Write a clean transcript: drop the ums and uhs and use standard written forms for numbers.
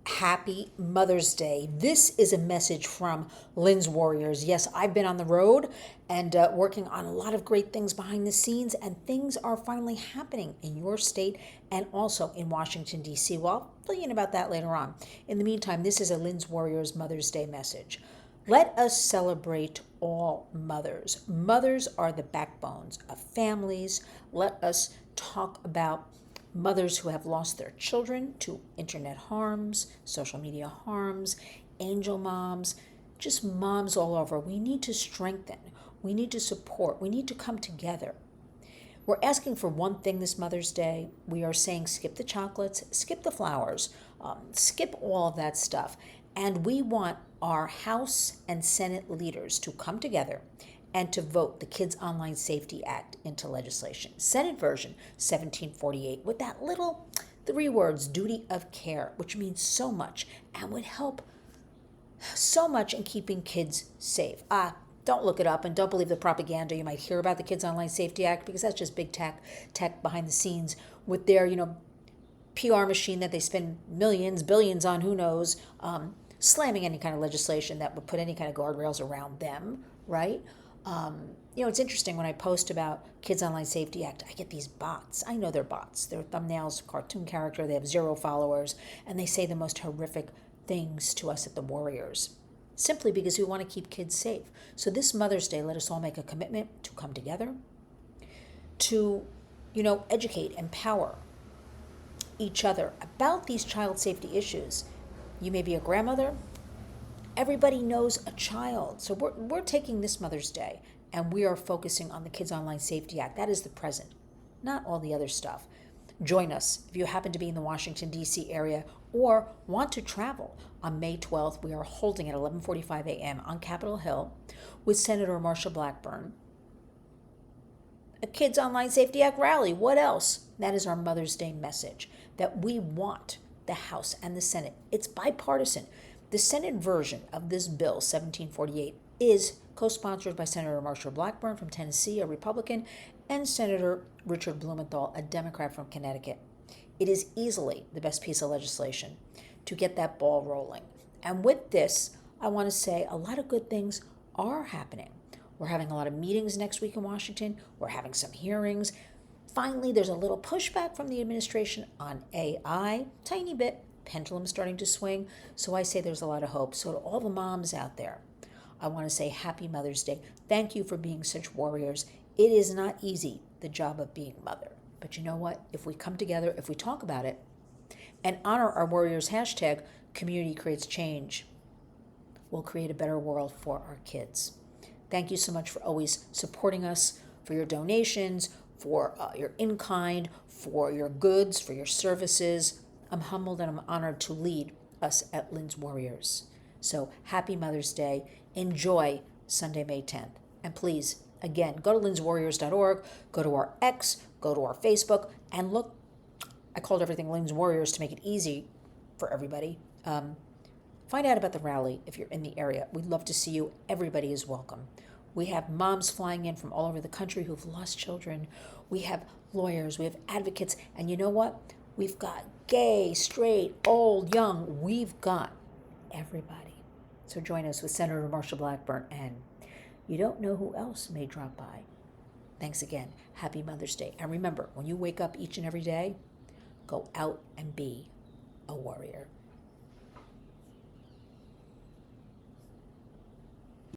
Happy Mother's Day. This is a message from Lynn's Warriors. Yes, I've been on the road and working on a lot of great things behind the scenes, and things are finally happening in your state and also in Washington, D.C. Well, I'll fill you in about that later on. In the meantime, this is a Lynn's Warriors Mother's Day message. Let us celebrate all mothers. Mothers are the backbones of families. Let us talk about mothers who have lost their children to internet harms, social media harms, angel moms, just moms all over. We need to strengthen. We need to support. We need to come together. We're asking for one thing this Mother's Day. We are saying skip the chocolates, skip the flowers, skip all of that stuff. And we want our House and Senate leaders to come together and to vote the Kids Online Safety Act into legislation. Senate version 1748, with that little 3 words, duty of care, which means so much and would help so much in keeping kids safe. Don't look it up and don't believe the propaganda you might hear about the Kids Online Safety Act, because that's just big tech behind the scenes with their, PR machine that they spend millions, billions on, who knows, slamming any kind of legislation that would put any kind of guardrails around them, right? It's interesting when I post about Kids Online Safety Act, I get these bots. I know they're bots. They're thumbnails, cartoon character. They have 0 followers, and they say the most horrific things to us at the Warriors, simply because we want to keep kids safe. So this Mother's Day, let us all make a commitment to come together, to, educate, empower each other about these child safety issues. You may be a grandmother. Everybody knows a child. So we're taking this Mother's Day and we are focusing on the Kids Online Safety Act. That is the present, not all the other stuff. Join us if you happen to be in the Washington, D.C. area or want to travel. On May 12th, we are holding at 11:45 a.m. on Capitol Hill with Senator Marsha Blackburn a Kids Online Safety Act rally. What else? That is our Mother's Day message, that we want the House and the Senate. It's bipartisan. The Senate version of this bill, 1748, is co-sponsored by Senator Marsha Blackburn from Tennessee, a Republican, and Senator Richard Blumenthal, a Democrat from Connecticut. It is easily the best piece of legislation to get that ball rolling. And with this, I want to say a lot of good things are happening. We're having a lot of meetings next week in Washington. We're having some hearings. Finally, there's a little pushback from the administration on AI, tiny bit. Pendulum starting to swing. So I say there's a lot of hope. So to all the moms out there, I want to say Happy Mother's Day. Thank you for being such warriors. It is not easy, the job of being mother. But you know what? If we come together, if we talk about it, and honor our warriors hashtag, community creates change, we'll create a better world for our kids. Thank you so much for always supporting us, for your donations, for your in-kind, for your goods, for your services. I'm humbled and I'm honored to lead us at Lynn's Warriors. So happy Mother's Day. Enjoy Sunday, May 10th. And please, again, go to lynswarriors.org, go to our X, go to our Facebook, and look. I called everything Lynn's Warriors to make it easy for everybody. Find out about the rally if you're in the area. We'd love to see you. Everybody is welcome. We have moms flying in from all over the country who've lost children. We have lawyers, we have advocates, and you know what? We've got gay, straight, old, young. We've got everybody. So join us with Senator Marsha Blackburn, and you don't know who else may drop by. Thanks again. Happy Mother's Day. And remember, when you wake up each and every day, go out and be a warrior.